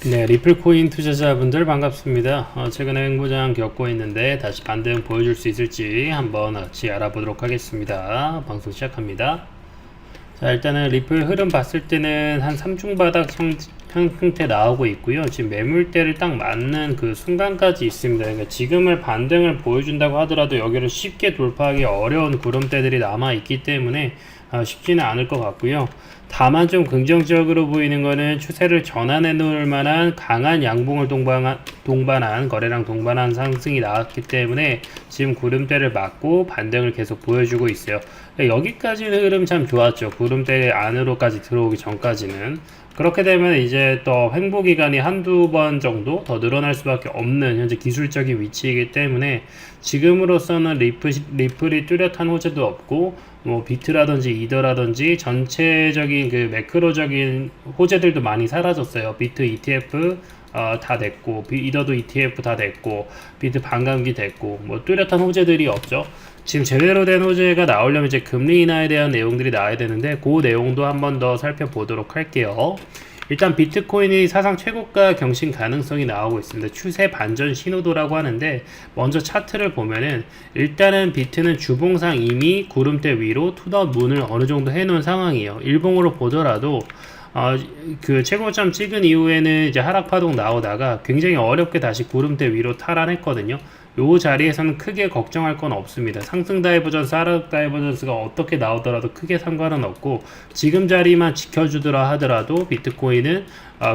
네, 리플코인 투자자분들 반갑습니다. 최근에 횡보장 겪고 있는데 다시 반등 보여줄 수 있을지 한번 같이 알아보도록 하겠습니다. 방송 시작합니다. 자, 일단은 리플 흐름 봤을 때는 한 3중 바닥 형태 나오고 있고요. 지금 매물대를 딱 맞는 그 순간까지 있습니다. 그러니까 지금을 반등을 보여준다고 하더라도 여기를 쉽게 돌파하기 어려운 구름대들이 남아 있기 때문에 쉽지는 않을 것 같고요. 다만 좀 긍정적으로 보이는 거는 추세를 전환해 놓을 만한 강한 양봉을 동반한 거래량 동반한 상승이 나왔기 때문에 지금 구름대를 맞고 반등을 계속 보여주고 있어요. 여기까지는 흐름 참 좋았죠. 구름대 안으로까지 들어오기 전까지는. 그렇게 되면 이제 또 횡보 기간이 한두 번 정도 더 늘어날 수밖에 없는 현재 기술적인 위치이기 때문에 지금으로서는 리플이 뚜렷한 호재도 없고 뭐 비트라든지 이더라든지 전체적인 그 매크로적인 호재들도 많이 사라졌어요. 비트 ETF 다 됐고 이더도 ETF 다 됐고 비트 반감기 됐고 뭐 뚜렷한 호재들이 없죠. 지금 제대로 된 호재가 나오려면 이제 금리 인하에 대한 내용들이 나와야 되는데 그 내용도 한번 더 살펴보도록 할게요. 일단 비트코인이 사상 최고가 경신 가능성이 나오고 있습니다. 추세 반전 신호도라고 하는데 먼저 차트를 보면은 일단은 비트는 주봉상 이미 구름대 위로 투더 문을 어느 정도 해놓은 상황이에요. 일봉으로 보더라도 그 최고점 찍은 이후에는 이제 하락 파동 나오다가 굉장히 어렵게 다시 구름대 위로 탈환했거든요. 요 자리에서는 크게 걱정할 건 없습니다. 상승 다이버전스, 하락 다이버전스가 어떻게 나오더라도 크게 상관은 없고 지금 자리만 지켜주더라 하더라도 비트코인은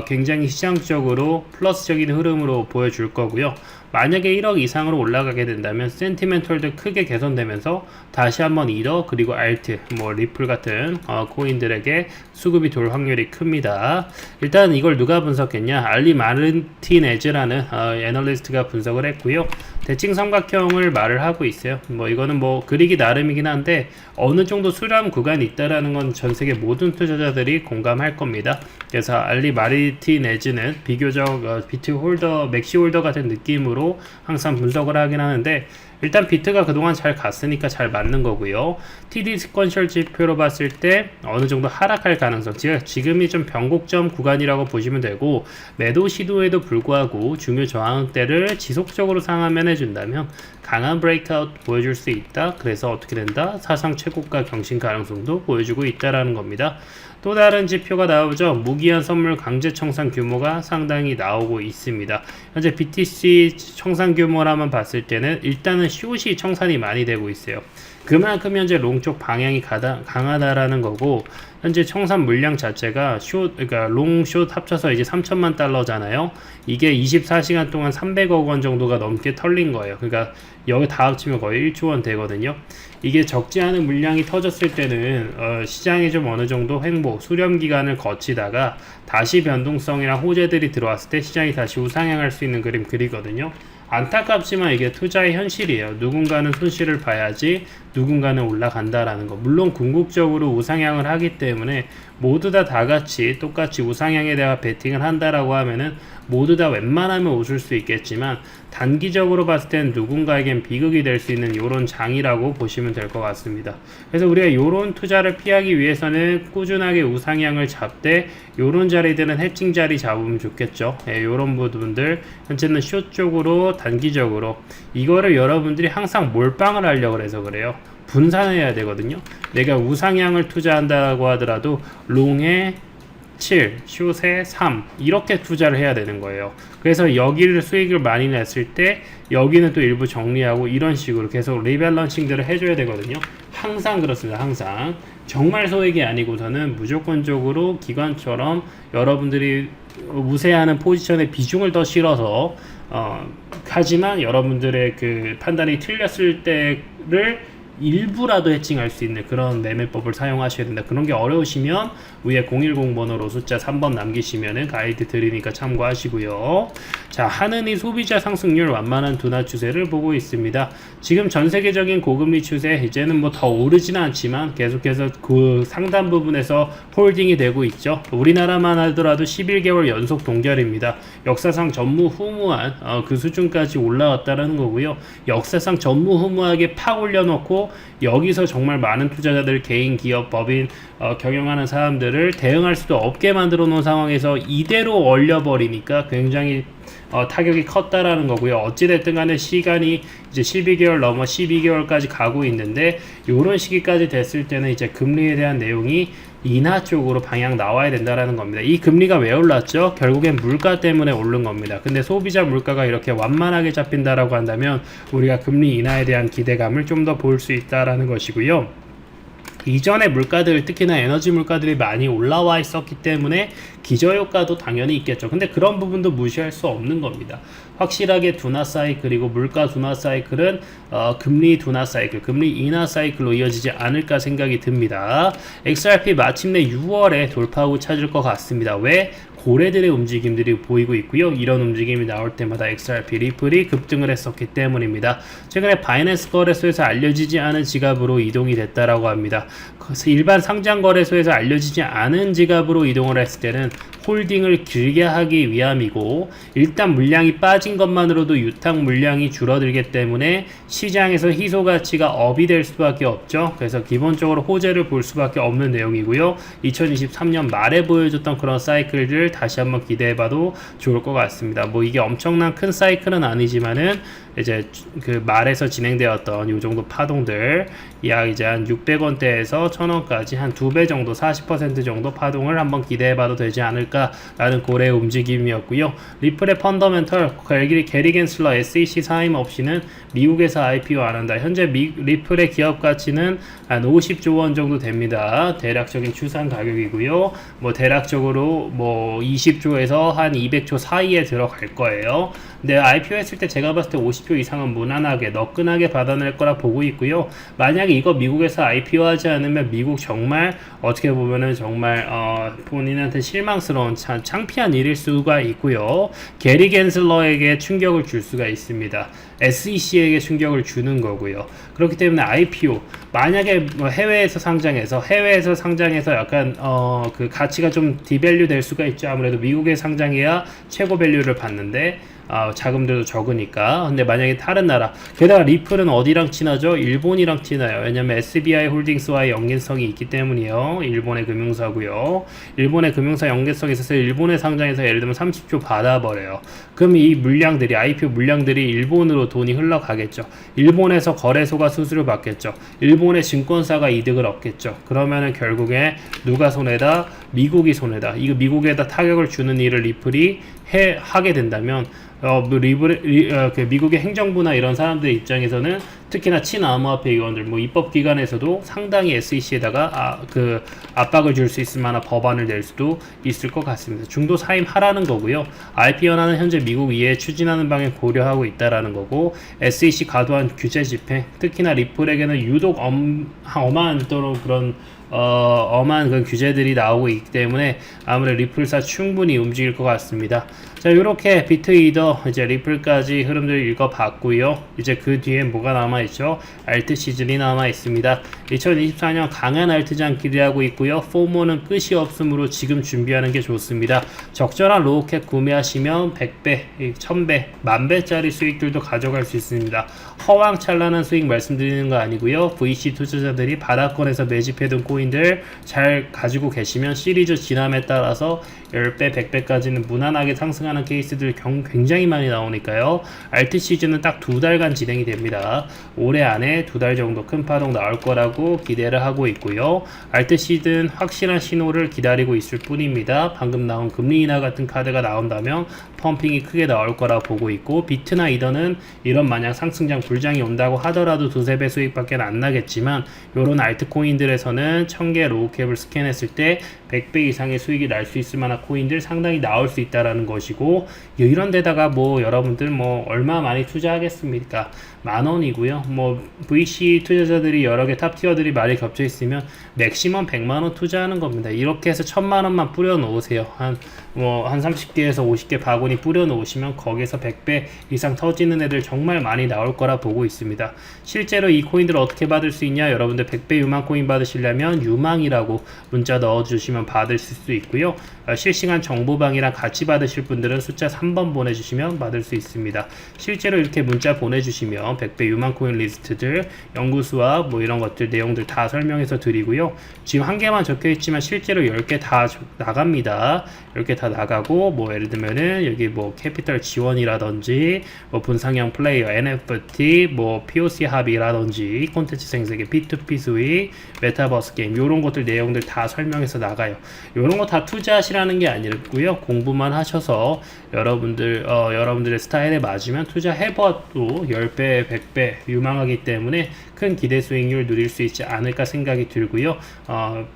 굉장히 시장적으로 플러스적인 흐름으로 보여줄 거고요. 만약에 1억 이상으로 올라가게 된다면 센티멘털도 크게 개선되면서 다시 한번 이더 그리고 알트, 뭐 리플 같은 코인들에게 수급이 돌 확률이 큽니다. 일단 이걸 누가 분석했냐? 알리 마르티네즈라는 애널리스트가 분석을 했고요. 대칭 삼각형을 말을 하고 있어요. 뭐 이거는 뭐 그리기 나름이긴 한데 어느 정도 수렴 구간이 있다라는 건 전 세계 모든 투자자들이 공감할 겁니다. 그래서 알리 마르티네즈는 비교적 비트 홀더, 맥시 홀더 같은 느낌으로 항상 분석을 하긴 하는데 일단 비트가 그동안 잘 갔으니까 잘 맞는 거고요. TD 스퀀셜 지표로 봤을 때 어느 정도 하락할 가능성, 지금이 좀 변곡점 구간이라고 보시면 되고 매도 시도에도 불구하고 중요 저항대를 지속적으로 상하면 해준다면 강한 브레이크아웃 보여줄 수 있다. 그래서 어떻게 된다? 사상 최고가 경신 가능성도 보여주고 있다라는 겁니다. 또 다른 지표가 나오죠. 무기한 선물 강제 청산 규모가 상당히 나오고 있습니다. 현재 BTC 청산 규모라만 봤을 때는 일단은 숏이 청산이 많이 되고 있어요. 그만큼 현재 롱 쪽 방향이 강하다라는 거고 현재 청산 물량 자체가 그러니까 롱, 숏 합쳐서 이제 3천만 달러잖아요. 이게 24시간 동안 300억 원 정도가 넘게 털린 거예요. 그러니까 여기 다 합치면 거의 1조 원 되거든요. 이게 적지 않은 물량이 터졌을 때는 시장이 좀 어느 정도 횡보, 수렴 기간을 거치다가 다시 변동성이나 호재들이 들어왔을 때 시장이 다시 우상향할 수 있는 그리거든요. 안타깝지만 이게 투자의 현실이에요. 누군가는 손실을 봐야지 누군가는 올라간다라는 거. 물론 궁극적으로 우상향을 하기 때문에 모두 다 같이 똑같이 우상향에 대한 베팅을 한다라고 하면은 모두 다 웬만하면 웃을 수 있겠지만 단기적으로 봤을 때는 누군가에겐 비극이 될 수 있는 요런 장이라고 보시면 될 것 같습니다. 그래서 우리가 요런 투자를 피하기 위해서는 꾸준하게 우상향을 잡되 요런 자리들은 해칭 자리 잡으면 좋겠죠. 요런 부분들 현재는 숏 쪽으로 단기적으로 이거를 여러분들이 항상 몰빵을 하려고 해서 그래요. 분산해야 되거든요. 내가 우상향을 투자한다고 하더라도 롱에 7, 숏에 3 이렇게 투자를 해야 되는 거예요. 그래서 여기를 수익을 많이 냈을 때 여기는 또 일부 정리하고 이런 식으로 계속 리밸런싱들을 해줘야 되거든요. 항상 그렇습니다. 항상 정말 소액이 아니고서는 무조건적으로 기관처럼 여러분들이 우세하는 포지션의 비중을 더 실어서 하지만 여러분들의 그 판단이 틀렸을 때를 일부라도 해칭할 수 있는 그런 매매법을 사용하셔야 된다. 그런 게 어려우시면 위에 010 번호로 숫자 3번 남기시면은 가이드 드리니까 참고하시고요. 자, 하느니 소비자 상승률 완만한 둔화 추세를 보고 있습니다. 지금 전 세계적인 고금리 추세 이제는 뭐 더 오르지는 않지만 계속해서 그 상단 부분에서 홀딩이 되고 있죠. 우리나라만 하더라도 11개월 연속 동결입니다. 역사상 전무후무한 그 수준까지 올라왔다라는 거고요. 역사상 전무후무하게 팍 올려놓고 있고 여기서 정말 많은 투자자들, 개인, 기업, 법인, 경영하는 사람들을 대응할 수도 없게 만들어 놓은 상황에서 이대로 얼려버리니까 굉장히 타격이 컸다라는 거고요. 어찌됐든 간에 시간이 이제 12개월 넘어 12개월까지 가고 있는데 요런 시기까지 됐을 때는 이제 금리에 대한 내용이 인하 쪽으로 방향 나와야 된다라는 겁니다. 이 금리가 왜 올랐죠? 결국엔 물가 때문에 오른 겁니다. 근데 소비자 물가가 이렇게 완만하게 잡힌다라고 한다면 우리가 금리 인하에 대한 기대감을 좀 더 볼 수 있다라는 것이고요. 이전에 물가들, 특히나 에너지 물가들이 많이 올라와 있었기 때문에 기저효과도 당연히 있겠죠. 근데 그런 부분도 무시할 수 없는 겁니다. 확실하게 둔화 사이클이고 물가 둔화 사이클은 금리 둔화 사이클, 금리 인하 사이클로 이어지지 않을까 생각이 듭니다. XRP 마침내 6월에 돌파하고 찾을 것 같습니다. 왜? 고래들의 움직임들이 보이고 있고요. 이런 움직임이 나올 때마다 XRP, 리플이 급등을 했었기 때문입니다. 최근에 바이낸스 거래소에서 알려지지 않은 지갑으로 이동이 됐다라고 합니다. 일반 상장 거래소에서 알려지지 않은 지갑으로 이동을 했을 때는 홀딩을 길게 하기 위함이고, 일단 물량이 빠진 것만으로도 유탁 물량이 줄어들기 때문에 시장에서 희소 가치가 업이 될 수밖에 없죠. 그래서 기본적으로 호재를 볼 수밖에 없는 내용이고요. 2023년 말에 보여줬던 그런 사이클들 다시 한번 기대해봐도 좋을 것 같습니다. 뭐 이게 엄청난 큰 사이클은 아니지만은 이제 그 말에서 진행되었던 요 정도 파동들, 약 이제 한 600원대에서 1000원까지 한 2배 정도, 40% 정도 파동을 한번 기대해봐도 되지 않을까라는 고래의 움직임이었고요. 리플의 펀더멘털, 게리 겐슬러 SEC 사임 없이는 미국에서 IPO 안 한다. 현재 리플의 기업 가치는 한 50조 원 정도 됩니다. 대략적인 추산 가격이고요. 뭐 대략적으로 뭐 20조에서 한 200조 사이에 들어갈 거예요. 근데 IPO 했을 때 제가 봤을 때 50조 이상은 무난하게 너끈하게 받아낼 거라 보고 있고요. 만약에 이거 미국에서 IPO 하지 않으면 미국 정말 어떻게 보면은 정말 본인한테 실망스러운 창피한 일일 수가 있고요. 게리 겐슬러에게 충격을 줄 수가 있습니다. SEC에게 충격을 주는 거고요. 그렇기 때문에 IPO 만약에 해외에서 상장해서 약간 그 가치가 좀 디밸류 될 수가 있죠. 아무래도 미국에 상장해야 최고 밸류를 받는데 자금들도 적으니까. 근데 만약에 다른 나라, 게다가 리플은 어디랑 친하죠? 일본이랑 친해요. 왜냐면 SBI 홀딩스와의 연계성이 있기 때문이에요. 일본의 금융사고요. 일본의 금융사 연계성이 있어서 일본의 상장에서 예를 들면 30조 받아버려요. 그럼 이 물량들이, IPO 물량들이 일본으로 돈이 흘러가겠죠. 일본에서 거래소가 수수료 받겠죠. 일본의 증권사가 이득을 얻겠죠. 그러면은 결국에 누가 손해다? 미국이 손해다. 이거 미국에다 타격을 주는 일을 리플이 하게 된다면 미국의 행정부나 이런 사람들의 입장에서는 특히나 친암호화폐 위원들, 뭐 입법기관에서도 상당히 SEC에다가 그 압박을 줄 수 있을 만한 법안을 낼 수도 있을 것 같습니다. 중도 사임하라는 거고요. RP 현안은 현재 미국 이해 추진하는 방향 고려하고 있다라는 거고, SEC 과도한 규제 집행, 특히나 리플에게는 유독 엄한 그런 규제들이 나오고 있기 때문에 아무래도 리플사 충분히 움직일 것 같습니다. 자, 요렇게 비트이더 이제 리플까지 흐름들 읽어봤고요. 이제 그 뒤에 뭐가 남아있죠? 알트 시즌이 남아있습니다. 2024년 강한 알트장 기대하고 있고요. 포모는 끝이 없으므로 지금 준비하는 게 좋습니다. 적절한 로우캡 구매하시면 100배, 1000배, 10,000배짜리 수익들도 가져갈 수 있습니다. 허황찬란한 수익 말씀드리는 거 아니고요. VC 투자자들이 바닥권에서 매집해둔 코인들 잘 가지고 계시면 시리즈 진함에 따라서 10배, 100배까지는 무난하게 상승하는 케이스들 굉장히 많이 나오니까요. 알트 시즌은 딱 2달간 진행이 됩니다. 올해 안에 2달 정도 큰 파동 나올 거라고 기대를 하고 있고요. 알트 시즌 확실한 신호를 기다리고 있을 뿐입니다. 방금 나온 금리 인하 같은 카드가 나온다면 펌핑이 크게 나올 거라 보고 있고, 비트나 이더는 이런 마냥 상승장 불장이 온다고 하더라도 2-3배 수익밖에 안 나겠지만, 요런 알트코인들에서는 1000개 로우캡을 스캔했을 때 100배 이상의 수익이 날 수 있을 만한 코인들 상당히 나올 수 있다라는 것이고, 이런 데다가 뭐 여러분들 뭐 얼마 많이 투자하겠습니까? 10,000원이고요. 뭐 VC 투자자들이 여러 개 탑티어들이 많이 겹쳐 있으면 맥시멈 100만원 투자하는 겁니다. 이렇게 해서 1000만원만 뿌려 놓으세요. 한 뭐 한 30개에서 50개 바구니 뿌려 놓으시면 거기에서 100배 이상 터지는 애들 정말 많이 나올 거라 보고 있습니다. 실제로 이 코인들을 어떻게 받을 수 있냐? 여러분들 100배 유망 코인 받으시려면 유망이라고 문자 넣어주시면 받을 수 있고요. 실시간 정보방이랑 같이 받으실 분들은 숫자 3번 보내주시면 받을 수 있습니다. 실제로 이렇게 문자 보내주시면 100배 유망 코인 리스트들, 연구수와 뭐 이런 것들 내용들 다 설명해서 드리고요. 지금 한 개만 적혀 있지만 실제로 10개 다 나갑니다. 10개 다 나가고, 뭐 예를 들면은 여기 뭐 캐피털 지원이라든지 뭐 분상형 플레이어 NFT, 뭐 POC 합의라든지 콘텐츠 생성의 P2P 수익, 메타버스 게임 요런 것들 내용들 다 설명해서 나가요. 요런 거 다 투자하시라는 게 아니고요. 공부만 하셔서 여러분들의 스타일에 맞으면 투자해봐도 10배, 100배 유망하기 때문에 큰 기대 수익률 누릴 수 있지 않을까 생각이 들고요.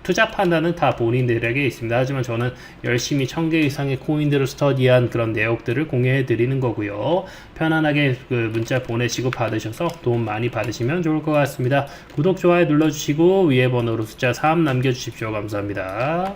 투자 판단은 다 본인들에게 있습니다. 하지만 저는 열심히 1000개 이상의 코인들을 스터디한 그런 내용들을 공유해 드리는 거고요. 편안하게 그 문자 보내시고 받으셔서 도움 많이 받으시면 좋을 것 같습니다. 구독, 좋아요 눌러주시고 위에 번호로 숫자 3 남겨주십시오. 감사합니다.